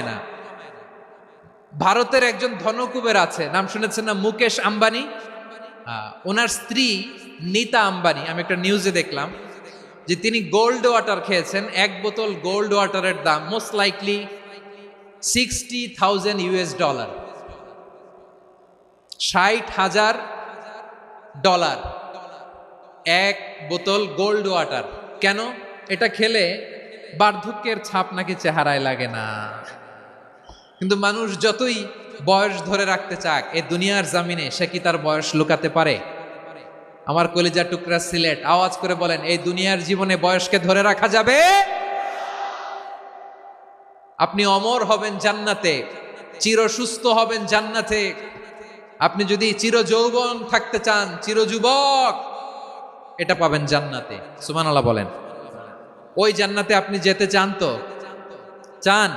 না। ভারতের একজন ধনকুবের আছে, নাম শুনেছেন না? মুকেশ আম্বানি। ওনার স্ত্রী নীতা আম্বানি, আমি একটা নিউজে দেখলাম যে তিনি গোল্ড ওয়াটার খেয়েছেন। এক বোতল গোল্ড ওয়াটারের দাম মোস্ট লাইকলি $60,000, $60,000 এক বোতল গোল্ড ওয়াটার। কেন? এটা খেলে বার্ধক্যের ছাপ নাকি চেহারায় লাগে না। কিন্তু মানুষ যতই বয়স ধরে রাখতে চাক, এই দুনিয়ার জামিনে সে কি তার বয়স লুকাতে পারে? আমার কলিজা টুকরা সিলেট, আওয়াজ করে বলেন, এই দুনিয়ার জীবনে বয়সকে ধরে রাখা যাবে? আপনি অমর হবেন জান্নাতে, চির সুস্থ হবেন জান্নাতে। আপনি যদি চির যৌবন থাকতে চান, চির যুবক, এটা পাবেন জান্নাতে। সুবহানাল্লাহ বলেন। ওই জান্নাতে আপনি যেতে চান তো? চান?